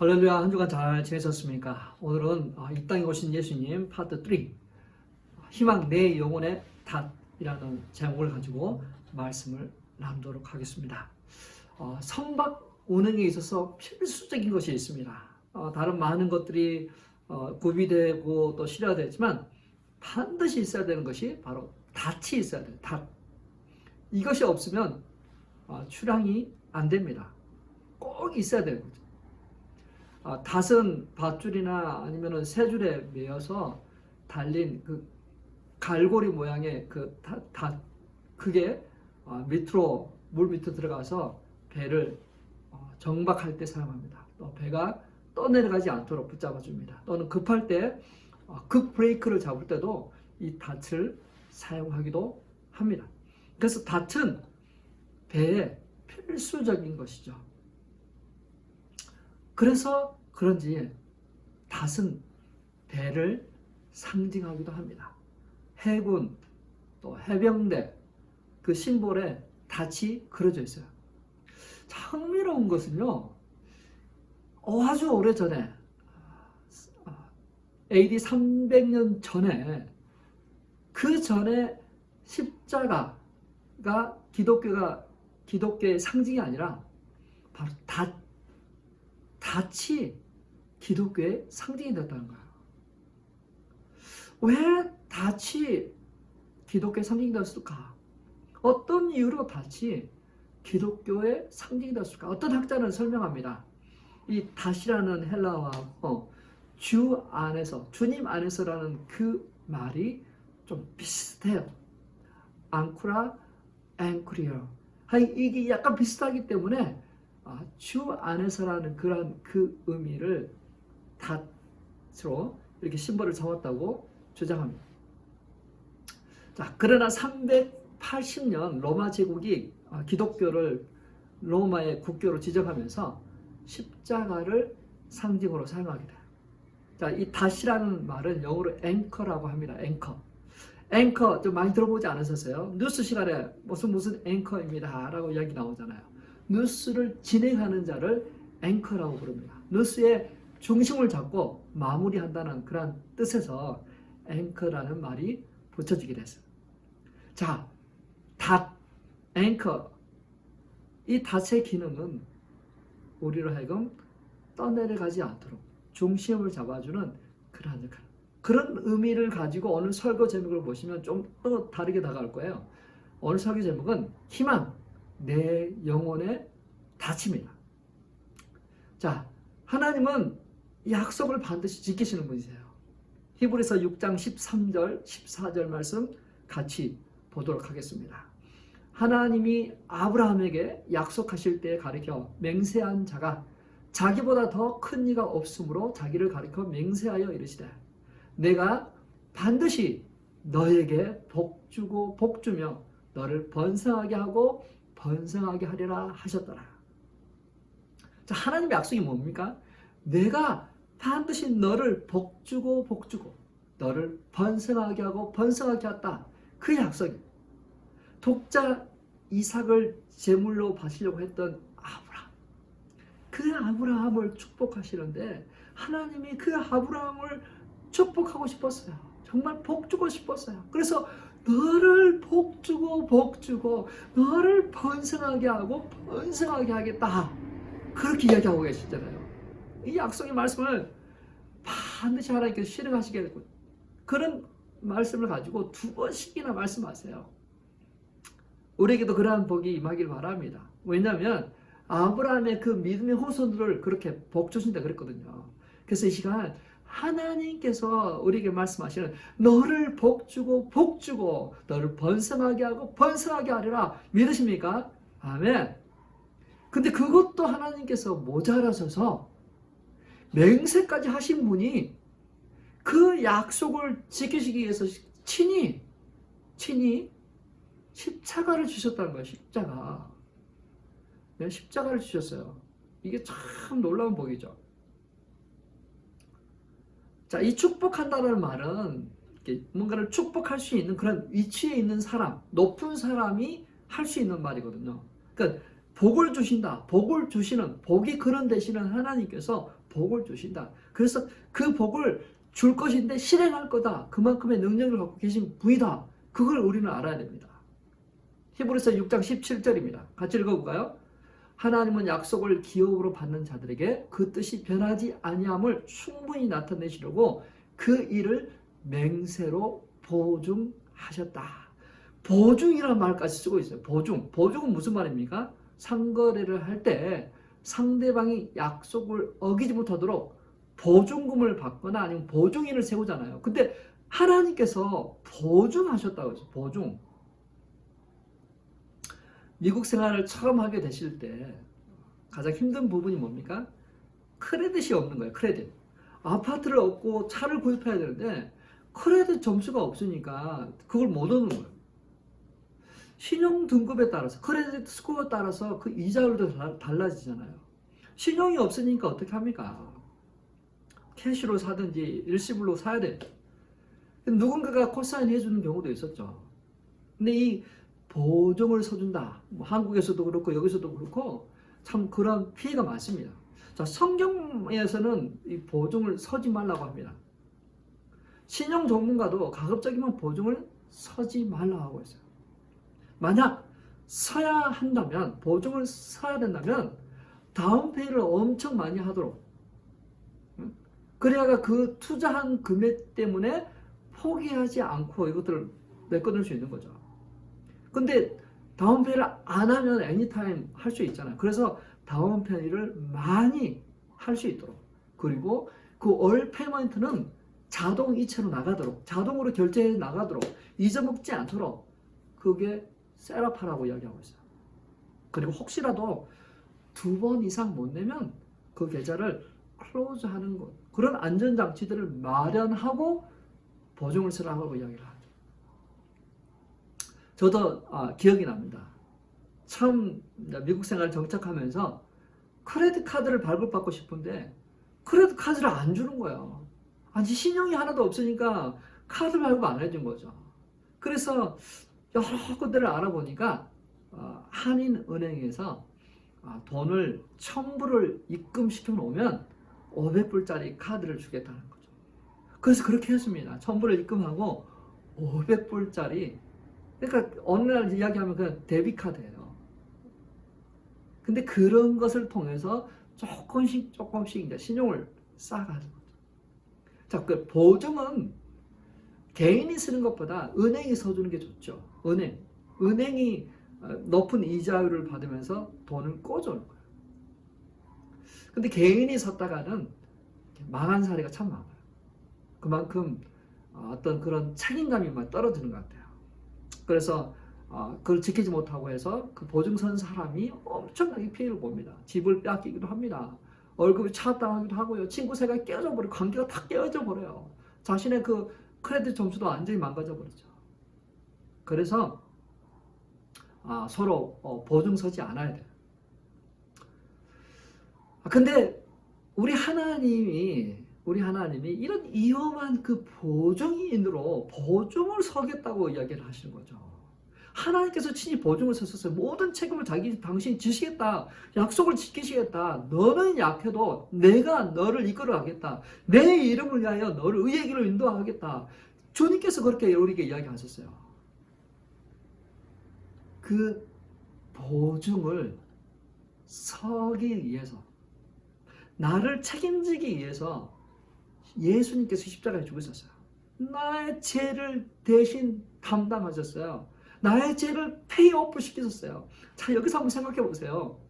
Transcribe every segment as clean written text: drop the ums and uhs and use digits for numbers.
할렐루야. 한 주간 잘 지내셨습니까? 오늘은 이 땅에 오신 예수님 파트 3 희망 내 영혼의 닷이라는 제목을 가지고 말씀을 나누도록 하겠습니다. 선박 운행에 있어서 필수적인 것이 있습니다. 다른 많은 것들이 구비되고 또 실현되지만 반드시 있어야 되는 것이 바로 닷이 있어야 돼요. 닷. 이것이 없으면 출항이 안 됩니다. 꼭 있어야 되는 거죠. 닷은 밧줄이나 아니면 새 줄에 매여서 달린 그 갈고리 모양의 그 닷, 그게 밑으로 물 밑으로 들어가서 배를 정박할 때 사용합니다. 또 배가 떠내려가지 않도록 붙잡아 줍니다. 또는 급할 때 급 브레이크를 잡을 때도 이 닷을 사용하기도 합니다. 그래서 닷은 배에 필수적인 것이죠. 그래서 그런지 닷은 배를 상징하기도 합니다. 해군, 또 해병대, 그 심볼에 닷이 그려져 있어요. 참 흥미로운 것은요, 아주 오래전에, AD 300년 전에, 그 전에 십자가가 기독교의 상징이 아니라 바로 닷이 기독교의 상징이 됐다는 거예요. 왜 닷이 기독교의 상징이 되었을까? 어떤 이유로 닷이 기독교의 상징이 되었을까? 어떤 학자는 설명합니다. 이 닷이라는 헬라어 주 안에서, 주님 안에서라는 그 말이 좀 비슷해요. 앙쿠라, 앵쿠리어. 이게 약간 비슷하기 때문에 주 안에서라는 그 의미를 닷으로 이렇게 심벌을 잡았다고 주장합니다. 자, 그러나 380년 로마 제국이 기독교를 로마의 국교로 지정하면서 십자가를 상징으로 사용하게 돼요. 자, 이 닷이라는 말은 영어로 앵커라고 합니다. 앵커 좀 많이 들어보지 않으셨어요? 뉴스 시간에 무슨 앵커입니다 라고 이야기 나오잖아요. 뉴스를 진행하는 자를 앵커라고 부릅니다. 뉴스의 중심을 잡고 마무리한다는 그런 뜻에서 앵커라는 말이 붙여지게 됐어요. 자, 닷, 앵커. 이 닷의 기능은 우리로 하여금 떠내려가지 않도록 중심을 잡아주는 그런 역할. 그런 의미를 가지고 오늘 설교 제목을 보시면 좀 더 다르게 다가올 거예요. 오늘 설교 제목은 희망, 내 영혼의 닷입니다. 자, 하나님은 약속을 반드시 지키시는 분이세요. 히브리서 6장 13절, 14절 말씀 같이 보도록 하겠습니다. 하나님이 아브라함에게 약속하실 때에 가리켜 맹세한 자가 자기보다 더 큰 이가 없으므로 자기를 가리켜 맹세하여 이르시되 내가 반드시 너에게 복주고 복주며 너를 번성하게 하고 번성하게 하리라 하셨더라. 자, 하나님의 약속이 뭡니까? 내가 반드시 너를 복주고 복주고 너를 번성하게 하고 번성하게 했다. 그 약속이 독자 이삭을 제물로 바치려고 했던 아브라함. 그 아브라함을 축복하시는데 하나님이 그 아브라함을 축복하고 싶었어요. 정말 복주고 싶었어요. 그래서 너를 복주고 복주고 너를 번성하게 하고 번성하게 하겠다. 그렇게 이야기하고 계시잖아요. 이 약속의 말씀을 반드시 하나님께서 실행하시게 되고 그런 말씀을 가지고 2번씩이나 말씀하세요. 우리에게도 그러한 복이 임하길 바랍니다. 왜냐하면 아브라함의 그 믿음의 후손들을 그렇게 복 주신다 그랬거든요. 그래서 이 시간 하나님께서 우리에게 말씀하시는 너를 복주고 복주고 너를 번성하게 하고 번성하게 하리라 믿으십니까? 아멘. 근데 그것도 하나님께서 모자라셔서 맹세까지 하신 분이 그 약속을 지키시기 위해서 친히 십자가를 주셨다는 거예요. 십자가. 네, 십자가를 주셨어요. 이게 참 놀라운 복이죠. 자, 이 축복한다는 말은 뭔가를 축복할 수 있는 그런 위치에 있는 사람, 높은 사람이 할 수 있는 말이거든요. 그러니까 복을 주신다. 복을 주시는, 복이 그런 되시는 하나님께서 복을 주신다. 그래서 그 복을 줄 것인데 실행할 거다. 그만큼의 능력을 갖고 계신 분이다. 그걸 우리는 알아야 됩니다. 히브리서 6장 17절입니다. 같이 읽어볼까요? 하나님은 약속을 기업으로 받는 자들에게 그 뜻이 변하지 아니함을 충분히 나타내시려고 그 일을 맹세로 보증하셨다. 보증이라는 말까지 쓰고 있어요. 보증. 보증은 무슨 말입니까? 상거래를 할 때 상대방이 약속을 어기지 못하도록 보증금을 받거나 아니면 보증인을 세우잖아요. 근데 하나님께서 보증하셨다고 했어요. 보증. 미국 생활을 처음 하게 되실 때 가장 힘든 부분이 뭡니까? 크레딧이 없는 거예요. 크레딧. 아파트를 얻고 차를 구입해야 되는데 크레딧 점수가 없으니까 그걸 못 얻는 거예요. 신용 등급에 따라서, 크레딧 스코어에 따라서 그 이자율도 달라지잖아요. 신용이 없으니까 어떻게 합니까? 캐시로 사든지 일시불로 사야 돼. 누군가가 콜사인 해주는 경우도 있었죠. 근데 이 보증을 서준다. 뭐 한국에서도 그렇고 여기서도 그렇고 참 그런 피해가 많습니다. 자, 성경에서는 이 보증을 서지 말라고 합니다. 신용 전문가도 가급적이면 보증을 서지 말라고 하고 있어요. 만약 서야 한다면, 보증을 서야 된다면 다운페이를 엄청 많이 하도록, 그래야 그 투자한 금액 때문에 포기하지 않고 이것들을 메꿔둘 수 있는 거죠. 근데 다운페이를 안 하면 애니타임 할 수 있잖아요. 그래서 다운페이를 많이 할 수 있도록, 그리고 그 얼페이먼트는 자동 이체로 나가도록, 자동으로 결제해 나가도록, 잊어먹지 않도록 그게 셋업하라고 이야기하고 있어요. 그리고 혹시라도 2번 이상 못 내면 그 계좌를 클로즈 하는 것, 그런 안전장치들을 마련하고 보증을 쓰라고 이야기를 하죠. 저도 기억이 납니다. 처음 미국 생활 정착하면서 크레딧 카드를 발급받고 싶은데 크레딧 카드를 안 주는 거예요. 아니, 신용이 하나도 없으니까 카드 발급 안 해준 거죠. 그래서 여러 군데를 알아보니까 한인은행에서 돈을 1,000불을 입금시켜 놓으면 500불짜리 카드를 주겠다는 거죠. 그래서 그렇게 했습니다. 1,000불을 입금하고 500불짜리, 그러니까 어느 날 이야기하면 그냥 데비카드예요. 근데 그런 것을 통해서 조금씩 이제 신용을 쌓아가는 거죠. 자, 그 보증은 개인이 쓰는 것보다 은행이 서주는 게 좋죠. 은행이 높은 이자율을 받으면서 돈을 꿔주는 거예요. 근데 개인이 섰다가는 망한 사례가 참 많아요. 그만큼 어떤 그런 책임감이 막 떨어지는 것 같아요. 그래서 그걸 지키지 못하고 해서 그 보증선 사람이 엄청나게 피해를 봅니다. 집을 뺏기기도 합니다. 월급이 차압당하기도 하고요. 친구 사이가 깨어져 버리고 관계가 다 깨어져 버려요. 자신의 그 크레딧 점수도 완전히 망가져 버리죠. 그래서 서로 보증 서지 않아야 돼요. 근데 우리 하나님이 이런 위험한 그 보증인으로 보증을 서겠다고 이야기를 하시는 거죠. 하나님께서 친히 보증을 서셨어요. 모든 책임을 당신이 지시겠다. 약속을 지키시겠다. 너는 약해도 내가 너를 이끌어 가겠다. 내 이름을 위하여 너를 의의 길로 인도하겠다. 주님께서 그렇게 우리에게 이야기하셨어요. 그 보증을 서기 위해서, 나를 책임지기 위해서 예수님께서 십자가에 죽으셨어요. 나의 죄를 대신 담당하셨어요. 나의 죄를 페이오프 시키셨어요. 자, 여기서 한번 생각해 보세요.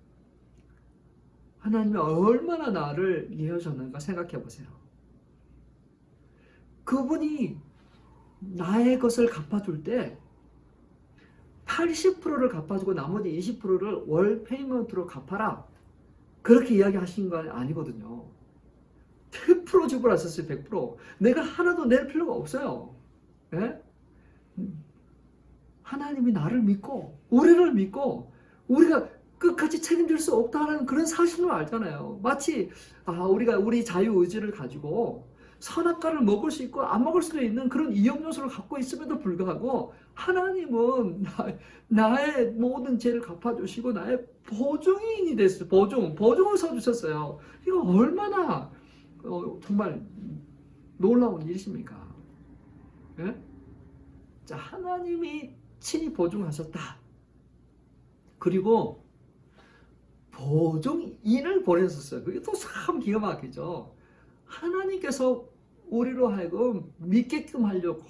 하나님이 얼마나 나를 이해하셨는가 생각해 보세요. 그분이 나의 것을 갚아줄 때 80%를 갚아주고 나머지 20%를 월 페이먼트로 갚아라. 그렇게 이야기하신 건 아니거든요. 100% 지불하셨어요. 100%. 내가 하나도 낼 필요가 없어요. 예? 하나님이 나를 믿고 우리를 믿고 우리가 끝까지 책임질 수 없다는 그런 사실을 알잖아요. 마치 우리가 우리 자유의지를 가지고 선악과를 먹을 수 있고 안 먹을 수도 있는 그런 위험 요소를 갖고 있음에도 불구하고 하나님은 나의 모든 죄를 갚아주시고 나의 보증인이 됐어요. 보증을 서주셨어요. 이거 얼마나 정말 놀라운 일이십니까? 예? 자, 하나님이 친히 보증하셨다. 그리고 보증인을 보내셨어요. 그게 또 참 기가 막히죠. 하나님께서 우리로 하여금 믿게끔 하려고,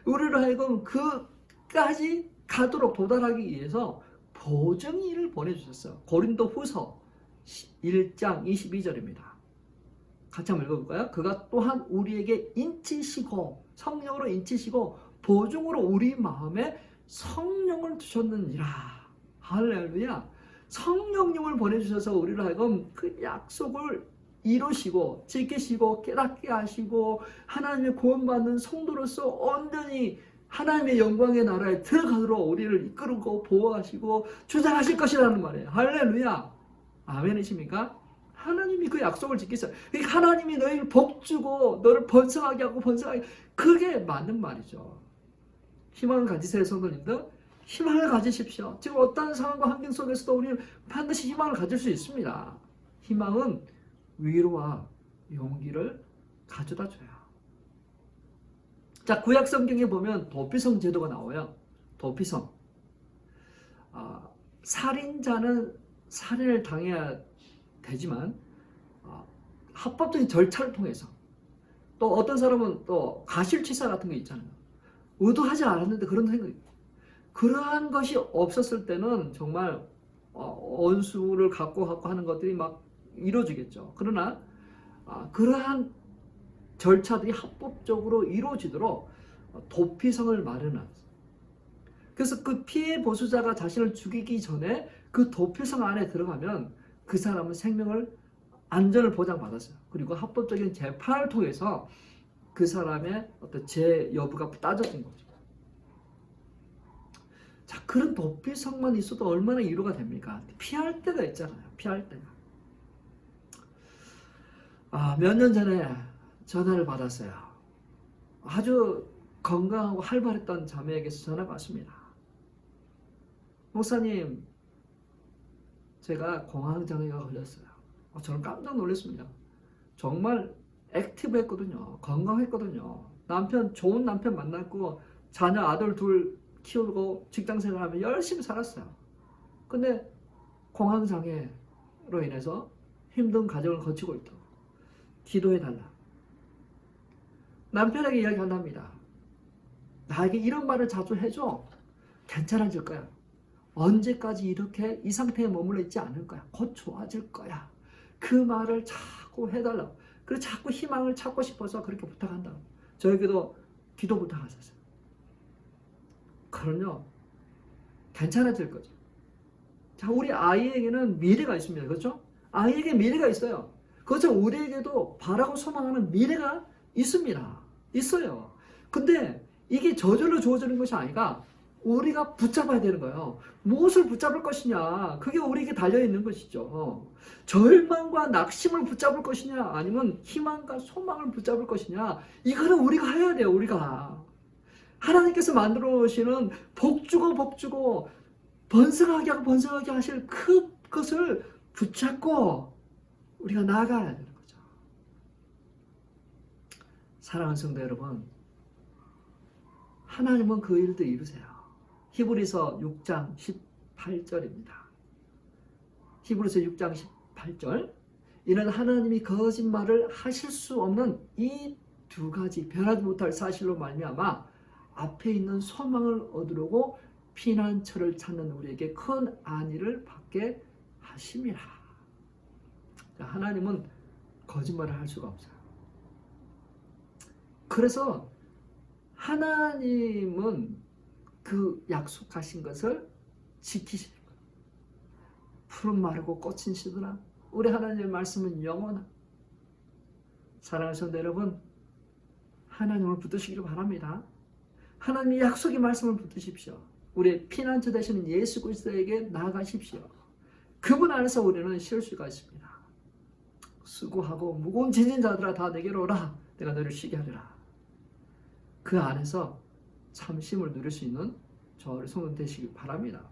우리로 하여금 그까지 가도록 도달하기 위해서 보증인을 보내주셨어요. 고린도 후서 1장 22절입니다. 같이 한번 읽어볼까요? 그가 또한 우리에게 인치시고, 성령으로 인치시고 보증으로 우리 마음에 성령을 주셨느니라. 할렐루야. 성령님을 보내주셔서 우리로 하여금 그 약속을 이루시고 지키시고 깨닫게 하시고 하나님의 구원받는 성도로서 온전히 하나님의 영광의 나라에 들어가도록 우리를 이끌고 보호하시고 주장하실 것이라는 말이에요. 할렐루야. 아멘이십니까? 하나님이 그 약속을 지키세요. 하나님이 너희를 복주고 너를 번성하게 하고 번성하게, 그게 맞는 말이죠. 희망을 가지세요, 성도님들. 희망을 가지십시오. 지금 어떤 상황과 환경 속에서도 우리는 반드시 희망을 가질 수 있습니다. 희망은 위로와 용기를 가져다 줘요. 자, 구약 성경에 보면 도피성 제도가 나와요. 도피성. 살인자는 살인을 당해야 되지만 합법적인 절차를 통해서, 또 어떤 사람은 또 가실치사 같은 게 있잖아요. 의도하지 않았는데 그런 생각이, 그러한 것이 없었을 때는 정말 원수를 갖고 하는 것들이 막 이루어지겠죠. 그러나 그러한 절차들이 합법적으로 이루어지도록 도피성을 마련하죠. 그래서 그 피해 보수자가 자신을 죽이기 전에 그 도피성 안에 들어가면 그 사람은 생명을 안전을 보장받았어요. 그리고 합법적인 재판을 통해서 그 사람의 어떤 죄 여부가 따져진 거죠. 자, 그런 도피성만 있어도 얼마나 위로가 됩니까? 피할 때가 있잖아요. 피할 때가. 몇 년 전에 전화를 받았어요. 아주 건강하고 활발했던 자매에게서 전화가 왔습니다. 목사님, 제가 공황장애가 걸렸어요. 저는 깜짝 놀랐습니다. 정말 액티브했거든요. 건강했거든요. 남편, 좋은 남편 만났고 자녀 아들 둘 키우고 직장생활하며 열심히 살았어요. 근데 공황장애로 인해서 힘든 가정을 거치고 있다고. 기도해달라. 남편에게 이야기한답니다. 나에게 이런 말을 자주 해줘. 괜찮아질 거야. 언제까지 이렇게 이 상태에 머물러 있지 않을 거야. 곧 좋아질 거야. 그 말을 자꾸 해달라고. 그래서 자꾸 희망을 찾고 싶어서 그렇게 부탁한다고. 저에게도 기도 부탁하셨어요. 그럼요, 괜찮아질 거죠. 자, 우리 아이에게는 미래가 있습니다. 그렇죠? 아이에게 미래가 있어요. 그렇죠? 우리에게도 바라고 소망하는 미래가 있습니다. 있어요. 근데 이게 저절로 주어지는 것이 아니라 우리가 붙잡아야 되는 거예요. 무엇을 붙잡을 것이냐, 그게 우리에게 달려있는 것이죠. 절망과 낙심을 붙잡을 것이냐, 아니면 희망과 소망을 붙잡을 것이냐, 이거는 우리가 해야 돼요. 우리가 하나님께서 만들어 놓으시는 복주고 번성하게 하고 번성하게 하실 그것을 붙잡고 우리가 나아가야 되는 거죠. 사랑하는 성도 여러분, 하나님은 그 일도 이루세요. 히브리서 6장 18절입니다. 히브리서 6장 18절. 이는 하나님이 거짓말을 하실 수 없는 이 두 가지 변하지 못할 사실로 말미암아 앞에 있는 소망을 얻으려고 피난처를 찾는 우리에게 큰 안위를 받게 하심이라. 하나님은 거짓말을 할 수가 없어요. 그래서 하나님은 그 약속하신 것을 지키시는 거예요. 푸른 마르고 꽃은 시드나 우리 하나님의 말씀은 영원한. 사랑하는 성도 여러분, 하나님을 붙드시기를 바랍니다. 하나님의 약속의 말씀을 붙드십시오. 우리의 피난처 되시는 예수 그리스도에게 나아가십시오. 그분 안에서 우리는 쉴 수가 있습니다. 수고하고 무거운 짐진 자들아 다 내게로 오라. 내가 너를 쉬게 하리라. 그 안에서 참 쉼을 누릴 수 있는 저를 성도 되시길 바랍니다.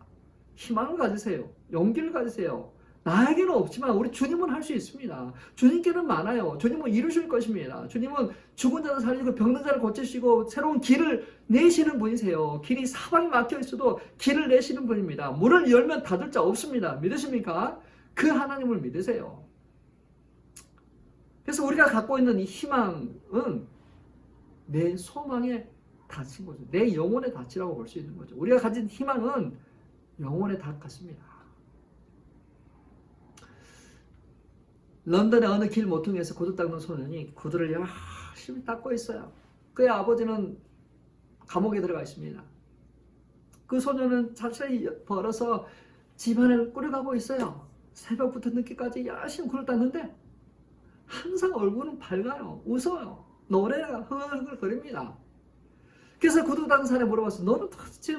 희망을 가지세요. 용기를 가지세요. 나에게는 없지만 우리 주님은 할 수 있습니다. 주님께는 많아요. 주님은 이루실 것입니다. 주님은 죽은 자를 살리고 병든 자를 고치시고 새로운 길을 내시는 분이세요. 길이 사방에 막혀 있어도 길을 내시는 분입니다. 문을 열면 닫을 자 없습니다. 믿으십니까? 그 하나님을 믿으세요. 그래서 우리가 갖고 있는 이 희망은 내 소망에 닫힌 거죠. 내 영혼의 닫이라고 볼 수 있는 거죠. 우리가 가진 희망은 영혼의 닫 같습니다. 런던의 어느 길 모퉁이에서 구두 닦는 소년이 구두를 열심히 닦고 있어요. 그의 아버지는 감옥에 들어가 있습니다. 그 소년은 자신이 벌어서 집안을 꾸려가고 있어요. 새벽부터 늦게까지 열심히 구두 닦는데 항상 얼굴은 밝아요. 웃어요. 노래가 흥얼흥얼거립니다. 그래서 구두 닦는 사람이 물어봤어. 너는 도대체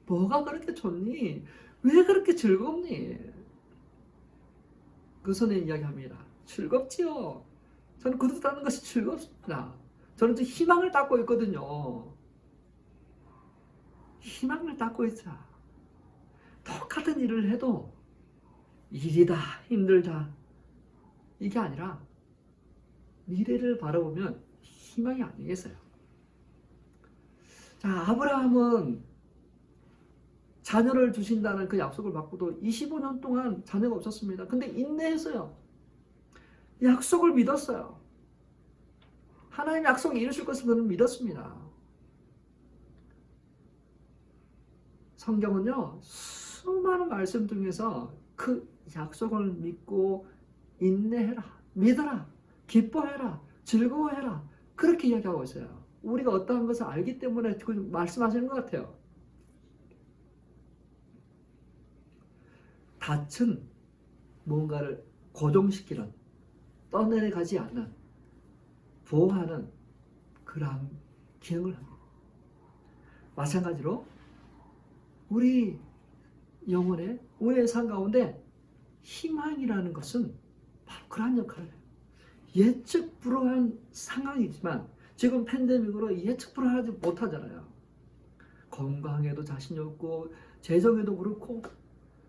뭐가 그렇게 좋니? 왜 그렇게 즐겁니? 그 소년이 이야기합니다. 즐겁지요. 저는 구두 닦는 것이 즐겁습니다. 저는 지금 희망을 닦고 있거든요. 희망을 닦고 있어요. 똑같은 일을 해도 일이다, 힘들다 이게 아니라 미래를 바라보면 희망이 아니겠어요. 자, 아브라함은 자녀를 주신다는 그 약속을 받고도 25년 동안 자녀가 없었습니다. 근데 인내했어요. 약속을 믿었어요. 하나님 약속을 이루실 것을 그는 믿었습니다. 성경은요, 수많은 말씀 중에서 그 약속을 믿고 인내해라, 믿어라, 기뻐해라, 즐거워해라 그렇게 이야기하고 있어요. 우리가 어떠한 것을 알기 때문에 그 말씀하시는 것 같아요. 닻은 뭔가를 고정시키는, 떠내려가지 않는, 보호하는 그러한 기능을 합니다. 마찬가지로 우리 영혼의 우리의 삶 가운데 희망이라는 것은 바로 그러한 역할을 해요. 예측 불허한 상황이지만 지금 팬데믹으로 예측 불허하지 못하잖아요. 건강에도 자신이 없고 재정에도 그렇고.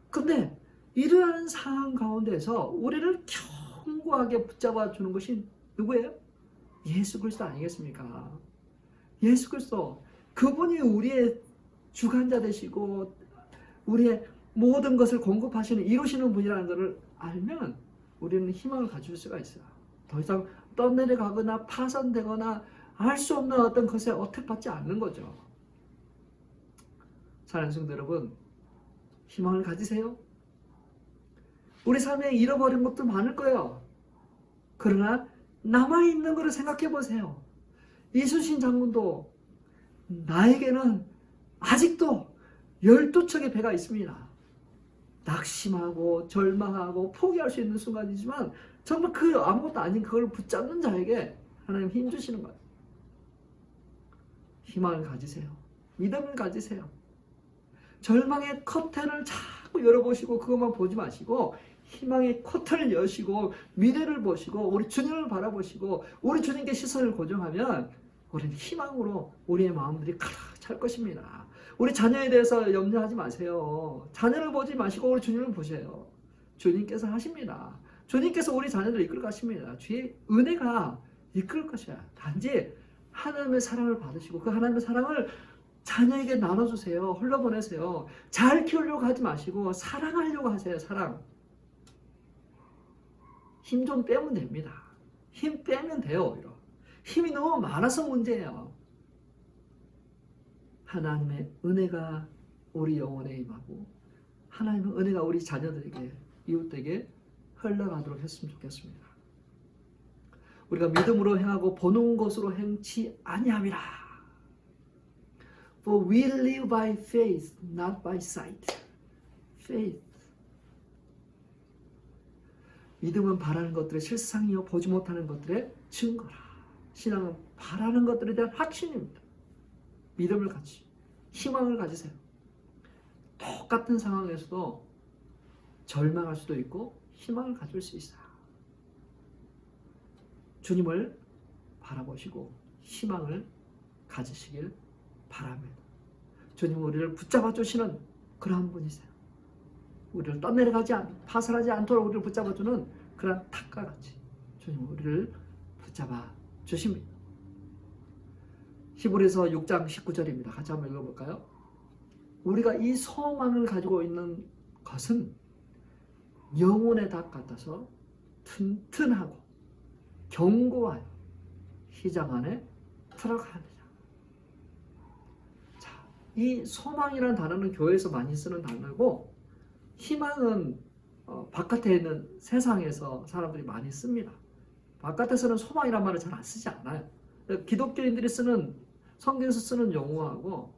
근데 이러한 상황 가운데서 우리를 견고하게 붙잡아 주는 것이 누구예요? 예수 그리스도 아니겠습니까? 예수 그리스도. 그분이 우리의 주관자 되시고 우리의 모든 것을 공급하시는, 이루시는 분이라는 것을 알면 우리는 희망을 가질 수가 있어요. 더 이상 떠내려가거나 파산되거나 알 수 없는 어떤 것에 어택받지 않는 거죠. 사랑하는 성도 여러분, 희망을 가지세요. 우리 삶에 잃어버린 것도 많을 거예요. 그러나 남아있는 것을 생각해 보세요. 이순신 장군도 나에게는 아직도 12척의 배가 있습니다. 낙심하고 절망하고 포기할 수 있는 순간이지만 정말 그 아무것도 아닌 그걸 붙잡는 자에게 하나님 힘 주시는 거예요. 희망을 가지세요. 믿음을 가지세요. 절망의 커튼을 자꾸 열어보시고 그것만 보지 마시고 희망의 커튼을 여시고 미래를 보시고 우리 주님을 바라보시고 우리 주님께 시선을 고정하면 우리는 희망으로 우리의 마음들이 가득 찰 것입니다. 우리 자녀에 대해서 염려하지 마세요. 자녀를 보지 마시고 우리 주님을 보세요. 주님께서 하십니다. 주님께서 우리 자녀들을 이끌어 가십니다. 주의 은혜가 이끌 것이야. 단지 하나님의 사랑을 받으시고 그 하나님의 사랑을 자녀에게 나눠주세요. 흘려보내세요. 잘 키우려고 하지 마시고 사랑하려고 하세요. 사랑. 힘 좀 빼면 됩니다. 힘 빼면 돼요. 오히려. 힘이 너무 많아서 문제예요. 하나님의 은혜가 우리 영혼에 임하고 하나님의 은혜가 우리 자녀들에게, 이웃에게 흘러가도록 했으면 좋겠습니다. 우리가 믿음으로 행하고 보는 것으로 행치 아니함이라. For we live by faith, not by sight. Faith. 믿음은 바라는 것들의 실상이요 보지 못하는 것들의 증거라. 신앙은 바라는 것들에 대한 확신입니다. 믿음을 가지, 희망을 가지세요. 똑같은 상황에서도 절망할 수도 있고 희망을 가질 수 있어요. 주님을 바라보시고 희망을 가지시길 바랍니다. 주님 우리를 붙잡아 주시는 그러한 분이세요. 우리를 떠내려가지 파산하지 않도록 우리를 붙잡아 주는 그러한 탑과 같이 주님 우리를 붙잡아 주십니다. 히브리서 6장 19절입니다. 같이 한번 읽어볼까요? 우리가 이 소망을 가지고 있는 것은 영혼의 닭 같아서 튼튼하고 견고한 희장 안에 들어가느냐. 자, 이 소망이라는 단어는 교회에서 많이 쓰는 단어고 희망은 바깥에 있는 세상에서 사람들이 많이 씁니다. 바깥에서는 소망이란 말을 잘 안 쓰지 않아요. 기독교인들이 쓰는 성경에서 쓰는 용어하고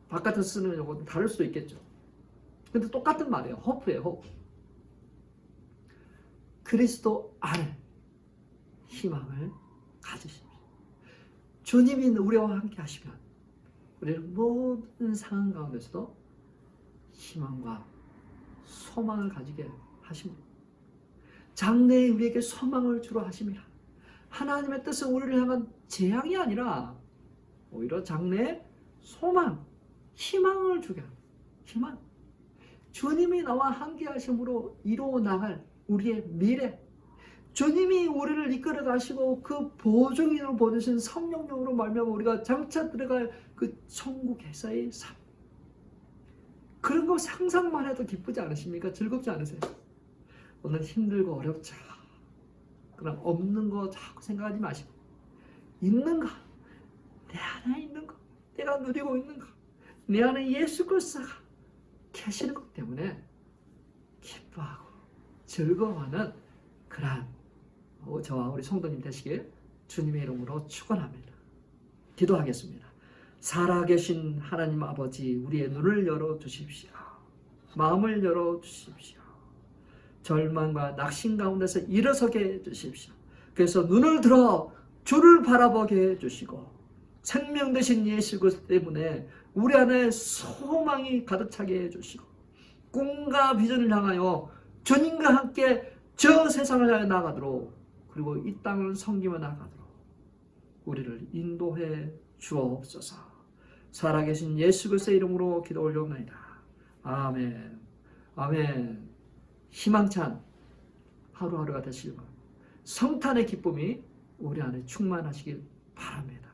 바깥에서 쓰는 용어는 다를 수도 있겠죠. 근데 똑같은 말이에요. 호프예요. 호프. 그리스도 안에 희망을 가지십시오. 주님이 우리와 함께 하시면 우리는 모든 상황 가운데서도 희망과 소망을 가지게 하십니다. 장래에 우리에게 소망을 주러 하십니다. 하나님의 뜻은 우리를 향한 재앙이 아니라 오히려 장래에 소망, 희망을 주게 합니다. 희망. 주님이 나와 함께 하심으로 이루어 나갈 우리의 미래, 주님이 우리를 이끌어 가시고 그 보증인으로 보내신 성령님으로 말미암아 우리가 장차 들어갈 그 천국에서의 삶, 그런 거 상상만 해도 기쁘지 않으십니까? 즐겁지 않으세요? 오늘 힘들고 어렵죠. 그럼 없는 거 자꾸 생각하지 마시고 있는 거, 내 안에 있는 거, 내가 누리고 있는 거, 내 안에 예수 그리스도가 계시는 것 때문에 기뻐하고 즐거워하는 그러한 저와 우리 성도님 되시길 주님의 이름으로 축원합니다. 기도하겠습니다. 살아계신 하나님 아버지, 우리의 눈을 열어주십시오. 마음을 열어주십시오. 절망과 낙심 가운데서 일어서게 해주십시오. 그래서 눈을 들어 주를 바라보게 해주시고 생명 되신 예수 그리스도 때문에 우리 안에 소망이 가득 차게 해주시고 꿈과 비전을 향하여 주님과 함께 저 세상을 향해 나가도록, 그리고 이 땅을 섬기며 나가도록 우리를 인도해 주옵소서. 살아계신 예수 그리스도의 이름으로 기도 올려옵나이다. 아멘. 아멘. 희망찬 하루하루가 되시길 바랍니다. 성탄의 기쁨이 우리 안에 충만하시길 바랍니다.